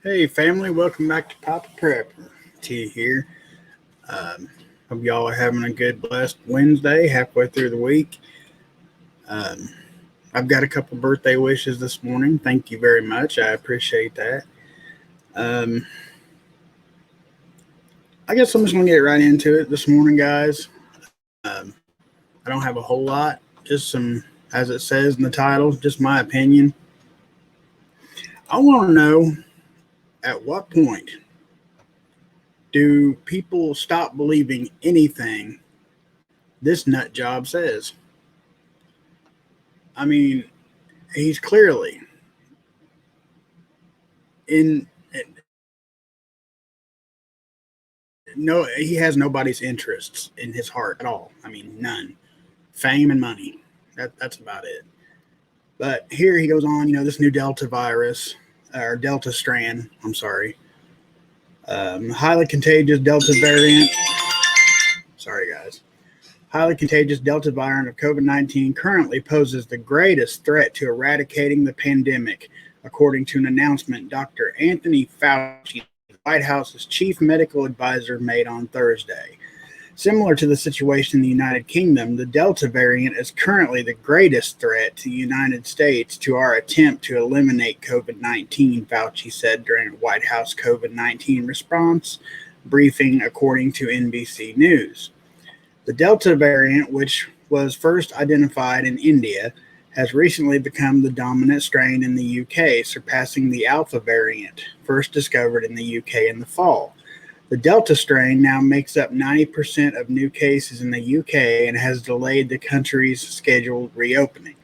Hey, family, welcome back to poppaprepper. T here. Um, Hope y'all are having a good, blessed Wednesday, halfway through the week. Um, I've got a couple birthday wishes this morning. Thank you very much. I appreciate that. Um, I guess I'm just going to get right into it this morning, guys. I don't have a whole lot, just some, as it says in the title, just my opinion. I want to know at what point do people stop believing anything this nut job says? I mean, he's clearly in no, he has nobody's interests in his heart at all. I mean, none. Fame and money. That's about it. But here he goes on, this new Delta virus, or Delta strand, I'm sorry, highly contagious Delta variant. Sorry, guys. Highly contagious Delta variant of COVID 19 currently poses the greatest threat to eradicating the pandemic, according to an announcement Dr. Anthony Fauci, the White House's chief medical advisor, made on Thursday. Similar to the situation in the United Kingdom, the Delta variant is currently the greatest threat to the United States to our attempt to eliminate COVID 19, Fauci said during a White House COVID 19 response briefing, according to NBC News. The Delta variant, which was first identified in India, has recently become the dominant strain in the UK, surpassing the Alpha variant, first discovered in the UK in the fall. The Delta strain now makes up 90% of new cases in the UK and has delayed the country's scheduled reopening.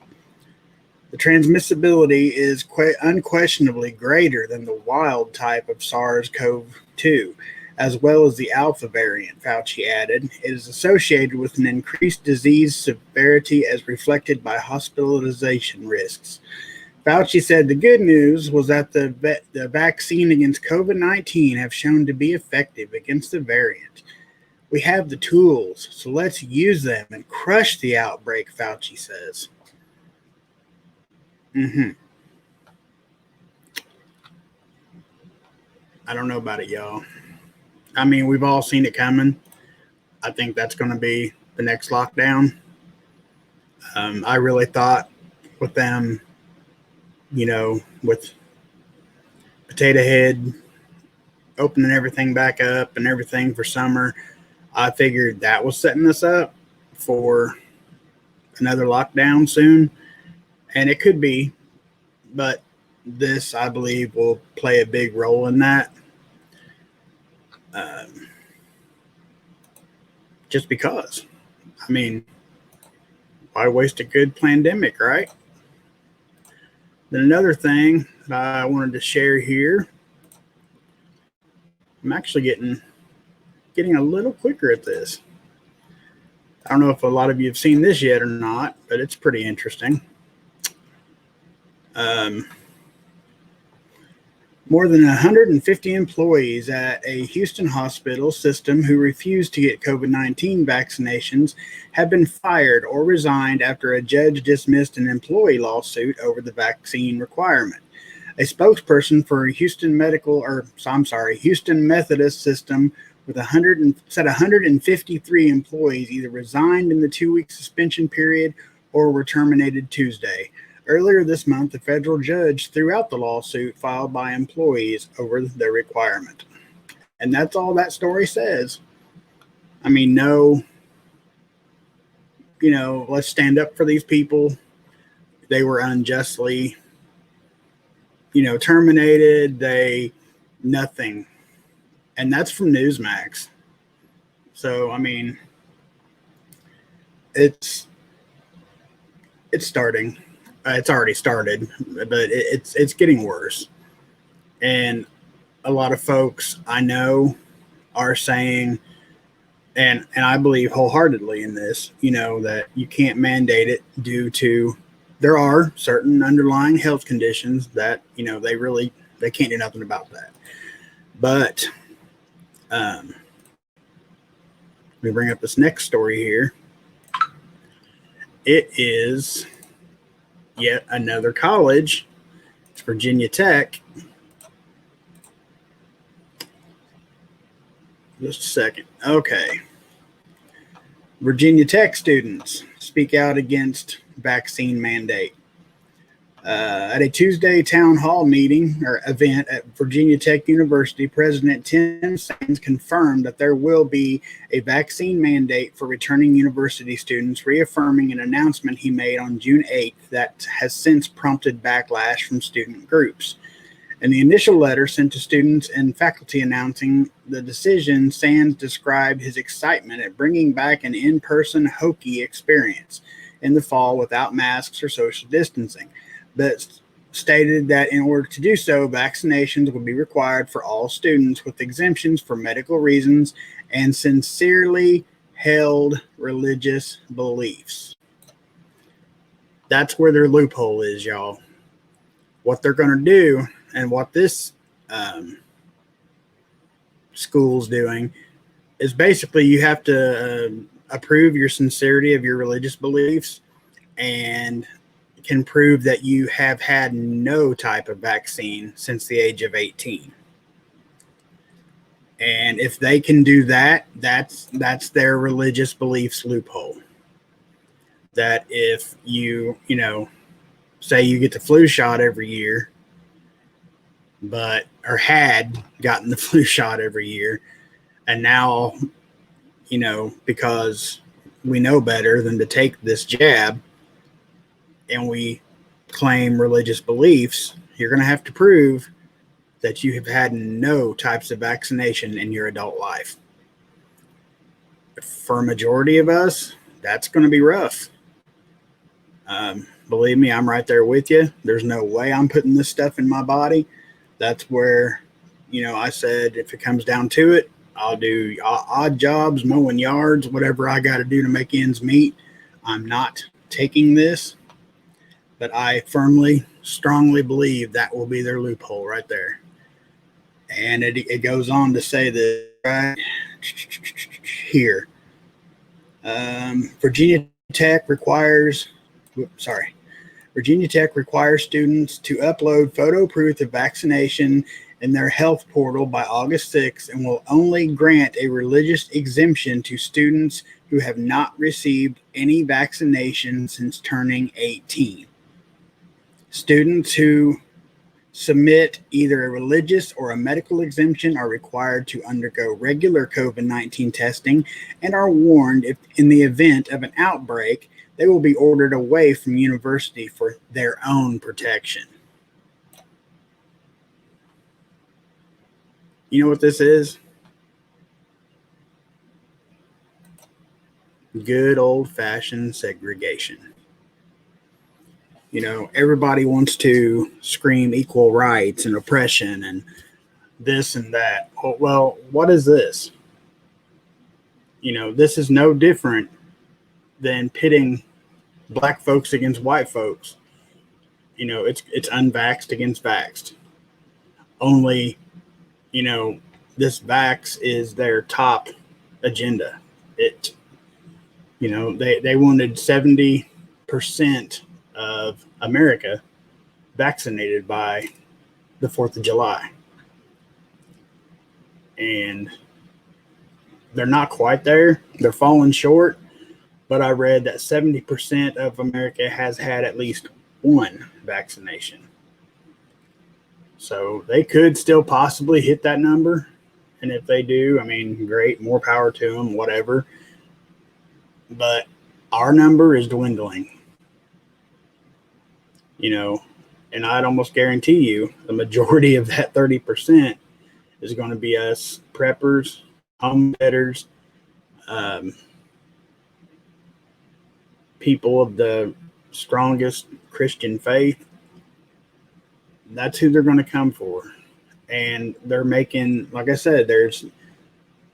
The transmissibility is unquestionably greater than the wild type of SARS-CoV-2, as well as the Alpha variant, Fauci added. It is associated with an increased disease severity as reflected by hospitalization risks. Fauci said the good news was that the vaccine against COVID 19 have shown to be effective against the variant. We have the tools, so let's use them and crush the outbreak, Fauci says. I don't know about it, y'all. I mean, we've all seen it coming. I think that's going to be the next lockdown. I really thought with them, with Potato Head opening everything back up and everything for summer, I figured that was setting us up for another lockdown soon. And it could be, but this, I believe, will play a big role in that. Just because. I mean, why waste a good pandemic, right? Then another thing that I wanted to share here, I'm actually getting a little quicker at this. I don't know if a lot of you have seen this yet or not, but it's pretty interesting. More than 150 employees at a Houston hospital system who refused to get COVID 19 vaccinations have been fired or resigned after a judge dismissed an employee lawsuit over the vaccine requirement. A spokesperson for Houston Methodist System with 153 employees either resigned in the 2-week suspension period or were terminated Tuesday. Earlier this month, a federal judge threw out the lawsuit filed by employees over their requirement. And that's all that story says. I mean, no, let's stand up for these people. They were unjustly, terminated. Nothing. And that's from Newsmax. So, I mean, it's starting. It's already started, but it's getting worse. And a lot of folks I know are saying, and I believe wholeheartedly in this, that you can't mandate it due to there are certain underlying health conditions that, they can't do nothing about that. But let me bring up this next story here. It is yet another college. It's Virginia Tech. Just a second. Okay. Virginia Tech students speak out against vaccine mandate. At a Tuesday town hall meeting or event at Virginia Tech University, President Tim Sands confirmed that there will be a vaccine mandate for returning university students, reaffirming an announcement he made on June 8th that has since prompted backlash from student groups. In the initial letter sent to students and faculty announcing the decision, Sands described his excitement at bringing back an in-person Hokie experience in the fall without masks or social distancing, but stated that in order to do so, vaccinations would be required for all students with exemptions for medical reasons and sincerely held religious beliefs. That's where their loophole is, y'all. What they're going to do and what this school's doing is basically you have to approve your sincerity of your religious beliefs and can prove that you have had no type of vaccine since the age of 18. And if they can do that, that's their religious beliefs loophole. That if you say you get the flu shot every year, or had gotten the flu shot every year, and now, because we know better than to take this jab and we claim religious beliefs, you're going to have to prove that you have had no types of vaccination in your adult life. For a majority of us, that's going to be rough. Believe me, I'm right there with you. There's no way I'm putting this stuff in my body. That's where, I said, if it comes down to it, I'll do odd jobs, mowing yards, whatever I got to do to make ends meet. I'm not taking this, but I firmly, strongly believe that will be their loophole right there. And it goes on to say that right here, Virginia Tech requires students to upload photo proof of vaccination in their health portal by August 6th and will only grant a religious exemption to students who have not received any vaccination since turning 18. Students who submit either a religious or a medical exemption are required to undergo regular COVID-19 testing and are warned if, in the event of an outbreak, they will be ordered away from university for their own protection. You know what this is? Good old-fashioned segregation. Everybody wants to scream equal rights and oppression and this and that. Well, what is this? This is no different than pitting black folks against white folks. It's unvaxxed against vaxxed. Only, this vax is their top agenda. They wanted 70% of America vaccinated by the 4th of July. And they're not quite there. They're falling short. But I read that 70% of America has had at least one vaccination. So they could still possibly hit that number. And if they do, great, more power to them, whatever. But our number is dwindling. And I'd almost guarantee you the majority of that 30% is going to be us preppers, homesteaders, people of the strongest Christian faith. That's who they're going to come for. And they're making, like I said,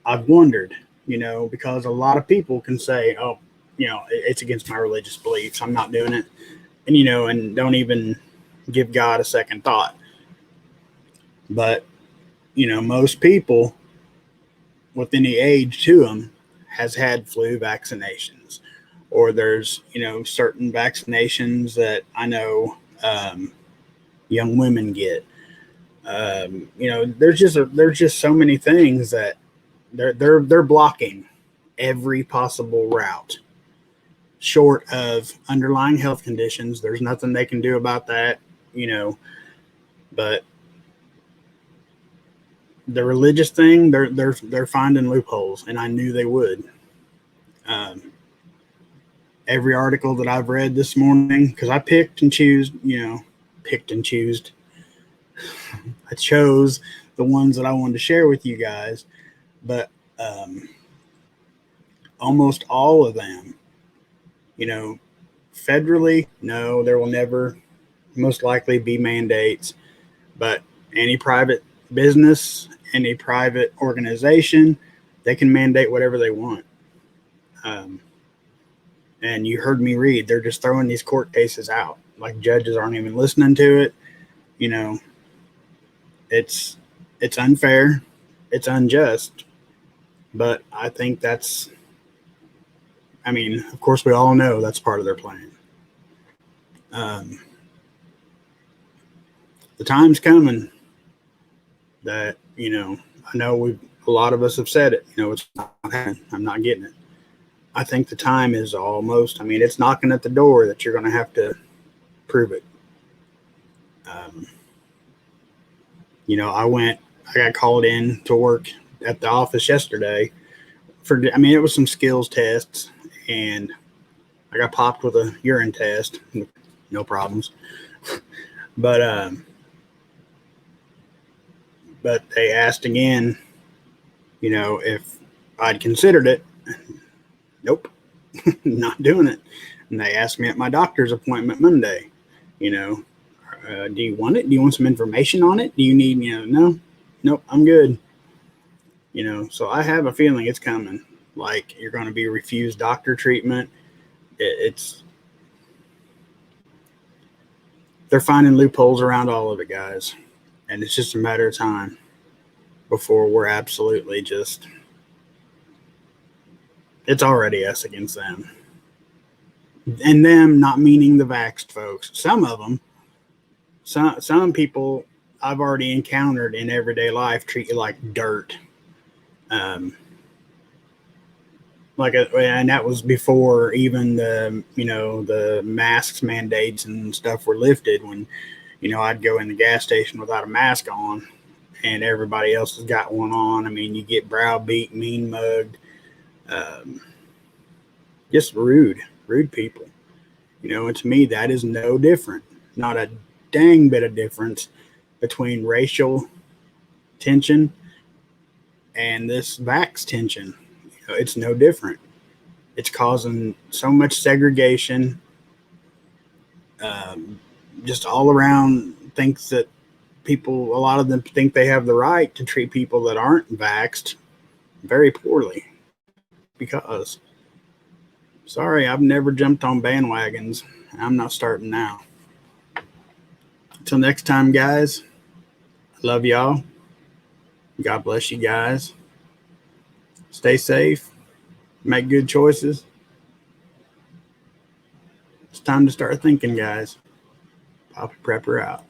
I've wondered, because a lot of people can say, oh, it's against my religious beliefs, I'm not doing it. And, and don't even give God a second thought. But, most people with any age to them has had flu vaccinations. Or there's, certain vaccinations that I know young women get. There's just so many things that they're blocking every possible route short of underlying health conditions. There's nothing they can do about that, but the religious thing, they're finding loopholes, and I knew they would. Every article that I've read this morning, because I picked and chose. I chose the ones that I wanted to share with you guys, but almost all of them, federally, no, there will never most likely be mandates, but any private business, any private organization, they can mandate whatever they want. And you heard me read, they're just throwing these court cases out. Like, judges aren't even listening to it. It's unfair. It's unjust. But I think of course, we all know that's part of their plan. The time's coming that, I know a lot of us have said it, it's not happening. I'm not getting it. I think the time is almost, it's knocking at the door that you're going to have to prove it. I got called in to work at the office yesterday it was some skills tests, and I got popped with a urine test. No problems. But they asked again, if I'd considered it. Nope, not doing it. And they asked me at my doctor's appointment Monday, do you want it? Do you want some information on it? Do you need, no, nope, I'm good. So I have a feeling it's coming. Like, you're going to be refused doctor treatment. They're finding loopholes around all of it, guys. And it's just a matter of time before we're absolutely just, it's already us against them. And them not meaning the vaxxed folks. Some of them, some people I've already encountered in everyday life treat you like dirt. And that was before even the masks mandates and stuff were lifted, when, I'd go in the gas station without a mask on and everybody else has got one on. You get browbeat, mean mugged, just rude people, and to me, that is no different, not a dang bit of difference between racial tension and this vax tension. It's no different. It's causing so much segregation. Just all around, thinks that a lot of them think they have the right to treat people that aren't vaxxed very poorly. Because, sorry, I've never jumped on bandwagons. I'm not starting now. Until next time, guys, I love y'all. God bless you guys. Stay safe. Make good choices. It's time to start thinking, guys. Poppaprepper out.